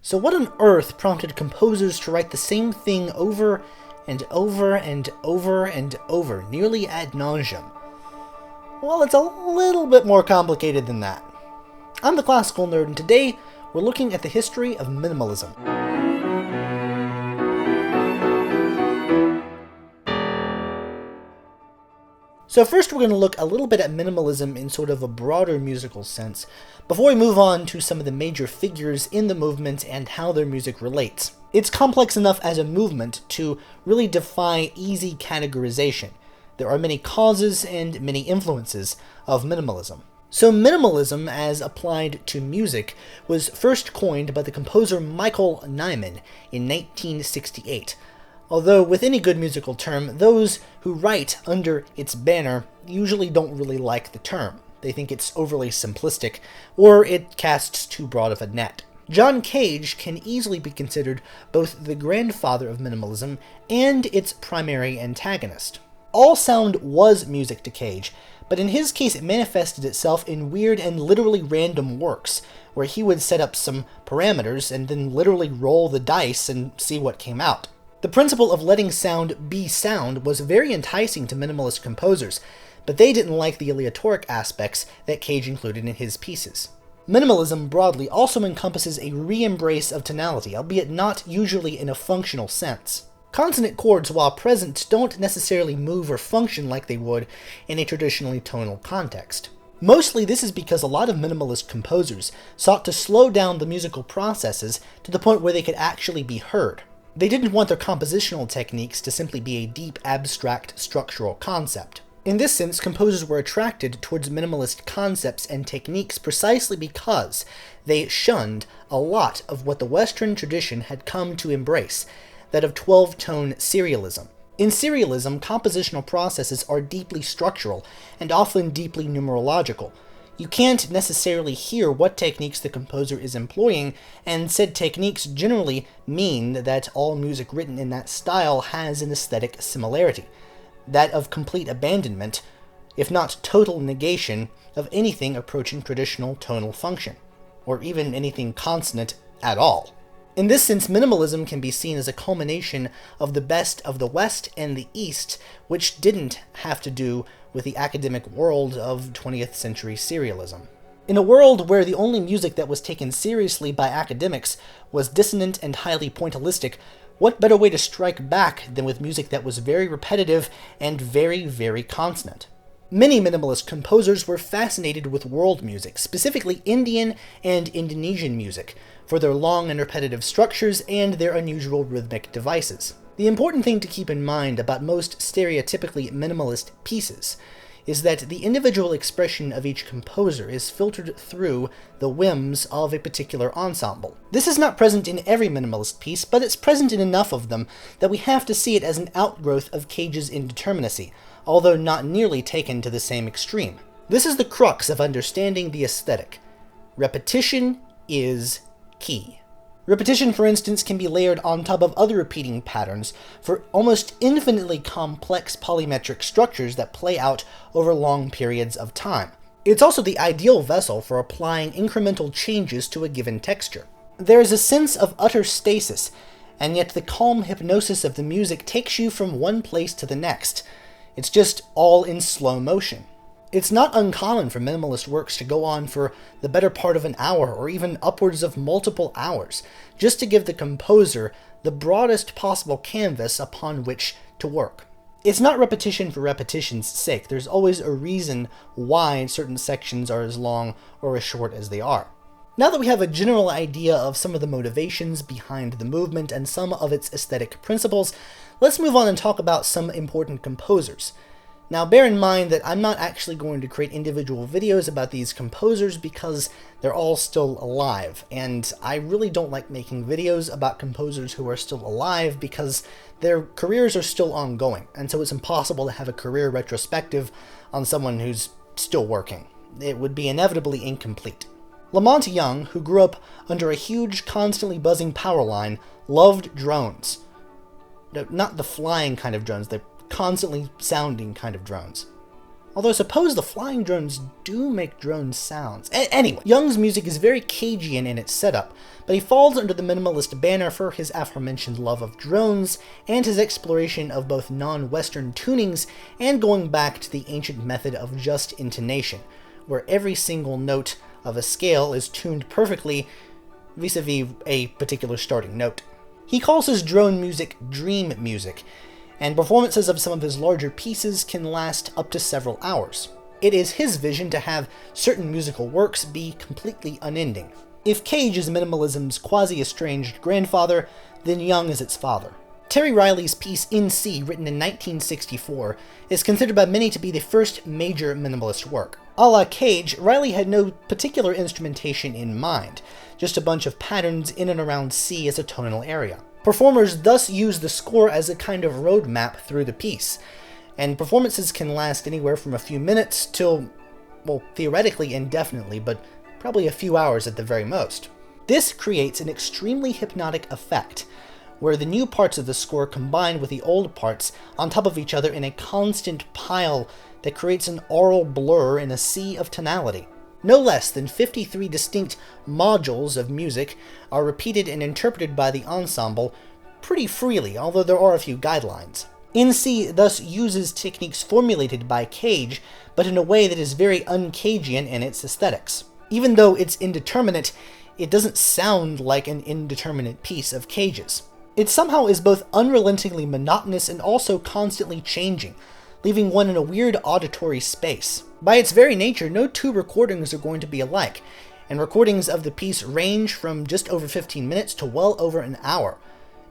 So what on earth prompted composers to write the same thing over and over and over and over, nearly ad nauseum? Well, it's a little bit more complicated than that. I'm the Classical Nerd, and today we're looking at the history of minimalism. So first we're going to look a little bit at minimalism in sort of a broader musical sense, before we move on to some of the major figures in the movement and how their music relates. It's complex enough as a movement to really defy easy categorization. There are many causes and many influences of minimalism. So minimalism, as applied to music, was first coined by the composer Michael Nyman in 1968. Although with any good musical term, those who write under its banner usually don't really like the term. They think it's overly simplistic, or it casts too broad of a net. John Cage can easily be considered both the grandfather of minimalism and its primary antagonist. All sound was music to Cage, but in his case it manifested itself in weird and literally random works, where he would set up some parameters and then literally roll the dice and see what came out. The principle of letting sound be sound was very enticing to minimalist composers, but they didn't like the aleatoric aspects that Cage included in his pieces. Minimalism broadly also encompasses a re-embrace of tonality, albeit not usually in a functional sense. Consonant chords, while present, don't necessarily move or function like they would in a traditionally tonal context. Mostly this is because a lot of minimalist composers sought to slow down the musical processes to the point where they could actually be heard. They didn't want their compositional techniques to simply be a deep, abstract, structural concept. In this sense, composers were attracted towards minimalist concepts and techniques precisely because they shunned a lot of what the Western tradition had come to embrace, that of 12-tone serialism. In serialism, compositional processes are deeply structural and often deeply numerological. You can't necessarily hear what techniques the composer is employing, and said techniques generally mean that all music written in that style has an aesthetic similarity, that of complete abandonment, if not total negation, of anything approaching traditional tonal function, or even anything consonant at all. In this sense, minimalism can be seen as a culmination of the best of the West and the East, which didn't have to do with the academic world of 20th century serialism. In a world where the only music that was taken seriously by academics was dissonant and highly pointillistic, what better way to strike back than with music that was very repetitive and very, very consonant? Many minimalist composers were fascinated with world music, specifically Indian and Indonesian music, for their long and repetitive structures and their unusual rhythmic devices. The important thing to keep in mind about most stereotypically minimalist pieces is that the individual expression of each composer is filtered through the whims of a particular ensemble. This is not present in every minimalist piece, but it's present in enough of them that we have to see it as an outgrowth of Cage's indeterminacy, although not nearly taken to the same extreme. This is the crux of understanding the aesthetic. Repetition is key. Repetition, for instance, can be layered on top of other repeating patterns for almost infinitely complex polymetric structures that play out over long periods of time. It's also the ideal vessel for applying incremental changes to a given texture. There is a sense of utter stasis, and yet the calm hypnosis of the music takes you from one place to the next. It's just all in slow motion. It's not uncommon for minimalist works to go on for the better part of an hour or even upwards of multiple hours, just to give the composer the broadest possible canvas upon which to work. It's not repetition for repetition's sake. There's always a reason why certain sections are as long or as short as they are. Now that we have a general idea of some of the motivations behind the movement and some of its aesthetic principles, let's move on and talk about some important composers. Now bear in mind that I'm not actually going to create individual videos about these composers because they're all still alive, and I really don't like making videos about composers who are still alive because their careers are still ongoing, and so it's impossible to have a career retrospective on someone who's still working. It would be inevitably incomplete. Monte Young, who grew up under a huge, constantly buzzing power line, loved drones. Not the flying kind of drones, the constantly sounding kind of drones. Although I suppose the flying drones do make drone sounds. Anyway, Young's music is very Cagean in its setup, but he falls under the minimalist banner for his aforementioned love of drones and his exploration of both non-Western tunings and going back to the ancient method of just intonation, where every single note of a scale is tuned perfectly vis-a-vis a particular starting note. He calls his drone music dream music, and performances of some of his larger pieces can last up to several hours. It is his vision to have certain musical works be completely unending. If Cage is minimalism's quasi-estranged grandfather, then Young is its father. Terry Riley's piece In C, written in 1964, is considered by many to be the first major minimalist work. A la Cage, Riley had no particular instrumentation in mind, just a bunch of patterns in and around C as a tonal area. Performers thus use the score as a kind of roadmap through the piece, and performances can last anywhere from a few minutes till, well, theoretically indefinitely, but probably a few hours at the very most. This creates an extremely hypnotic effect, where the new parts of the score combine with the old parts on top of each other in a constant pile that creates an aural blur in a sea of tonality. No less than 53 distinct modules of music are repeated and interpreted by the ensemble pretty freely, although there are a few guidelines. In C thus uses techniques formulated by Cage, but in a way that is very un-Cagean in its aesthetics. Even though it's indeterminate, it doesn't sound like an indeterminate piece of Cage's. It somehow is both unrelentingly monotonous and also constantly changing, leaving one in a weird auditory space. By its very nature, no two recordings are going to be alike, and recordings of the piece range from just over 15 minutes to well over an hour,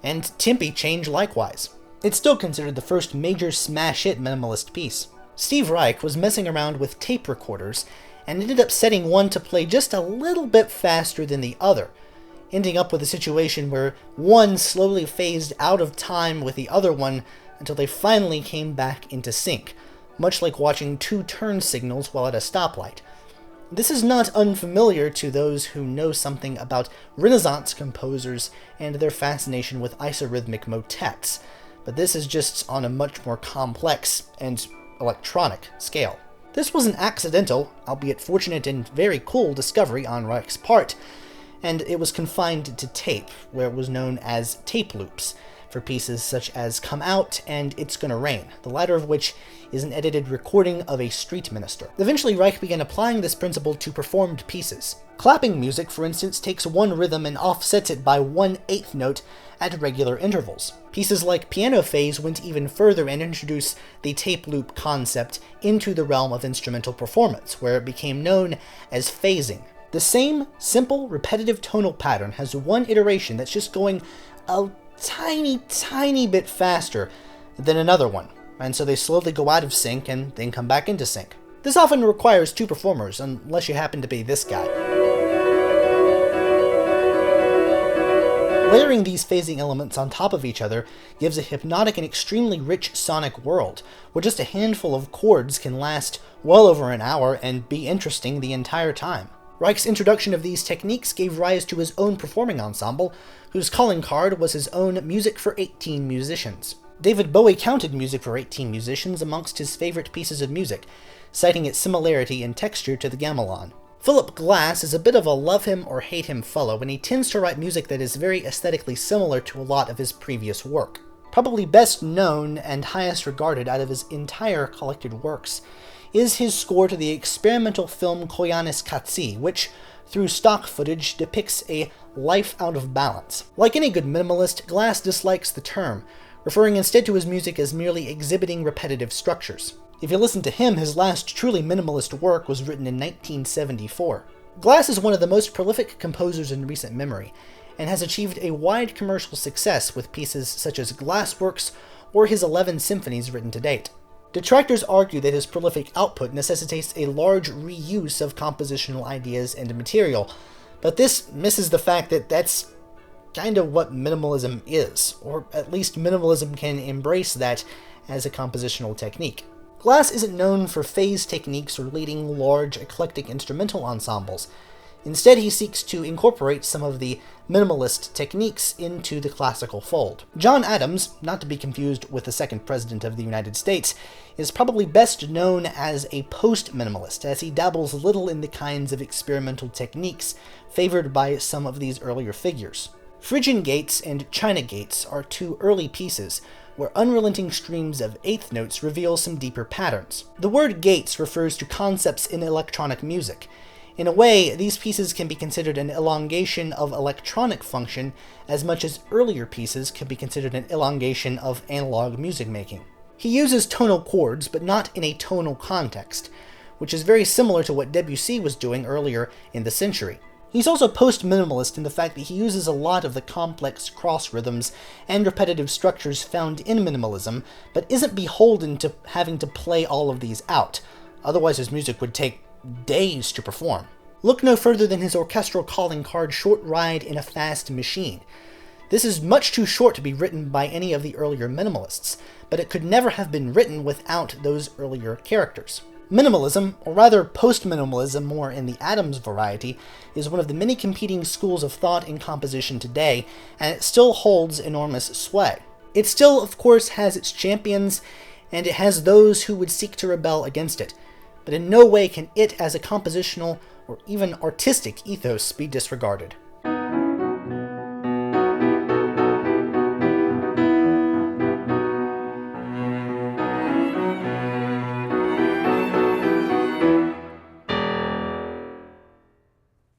and tempi change likewise. It's still considered the first major smash hit minimalist piece. Steve Reich was messing around with tape recorders, and ended up setting one to play just a little bit faster than the other, ending up with a situation where one slowly phased out of time with the other one until they finally came back into sync, much like watching two turn signals while at a stoplight. This is not unfamiliar to those who know something about Renaissance composers and their fascination with isorhythmic motets, but this is just on a much more complex and electronic scale. This was an accidental, albeit fortunate and very cool discovery on Reich's part, and it was confined to tape, where it was known as tape loops, for pieces such as Come Out and It's Gonna Rain, the latter of which is an edited recording of a street minister. Eventually, Reich began applying this principle to performed pieces. Clapping music, for instance, takes one rhythm and offsets it by 1/8 note at regular intervals. Pieces like Piano Phase went even further and introduced the tape loop concept into the realm of instrumental performance, where it became known as phasing. The same simple, repetitive tonal pattern has one iteration that's just going a tiny bit faster than another one, and so they slowly go out of sync and then come back into sync. This often requires two performers, unless you happen to be this guy. Layering these phasing elements on top of each other gives a hypnotic and extremely rich sonic world, where just a handful of chords can last well over an hour and be interesting the entire time. Reich's introduction of these techniques gave rise to his own performing ensemble, whose calling card was his own Music for 18 Musicians. David Bowie counted Music for 18 Musicians amongst his favorite pieces of music, citing its similarity in texture to the gamelan. Philip Glass is a bit of a love him or hate him fellow, and he tends to write music that is very aesthetically similar to a lot of his previous work. Probably best known and highest regarded out of his entire collected works is his score to the experimental film Koyanis Katsi, which, through stock footage, depicts a life out of balance. Like any good minimalist, Glass dislikes the term, referring instead to his music as merely exhibiting repetitive structures. If you listen to him, his last truly minimalist work was written in 1974. Glass is one of the most prolific composers in recent memory, and has achieved a wide commercial success with pieces such as Glassworks or his 11 symphonies written to date. Detractors argue that his prolific output necessitates a large reuse of compositional ideas and material, but this misses the fact that that's kind of what minimalism is, or at least minimalism can embrace that as a compositional technique. Glass isn't known for phase techniques or leading large, eclectic instrumental ensembles. Instead, he seeks to incorporate some of the minimalist techniques into the classical fold. John Adams, not to be confused with the second president of the United States, is probably best known as a post-minimalist, as he dabbles little in the kinds of experimental techniques favored by some of these earlier figures. Phrygian Gates and China Gates are two early pieces, where unrelenting streams of eighth notes reveal some deeper patterns. The word gates refers to concepts in electronic music. In a way, these pieces can be considered an elongation of electronic function as much as earlier pieces can be considered an elongation of analog music making. He uses tonal chords, but not in a tonal context, which is very similar to what Debussy was doing earlier in the century. He's also post-minimalist in the fact that he uses a lot of the complex cross rhythms and repetitive structures found in minimalism, but isn't beholden to having to play all of these out. Otherwise his music would take days to perform. Look no further than his orchestral calling card, Short Ride in a Fast Machine. This is much too short to be written by any of the earlier minimalists, but it could never have been written without those earlier characters. Minimalism, or rather post-minimalism more in the Adams variety, is one of the many competing schools of thought in composition today, and it still holds enormous sway. It still, of course, has its champions, and it has those who would seek to rebel against it, but in no way can it as a compositional or even artistic ethos be disregarded.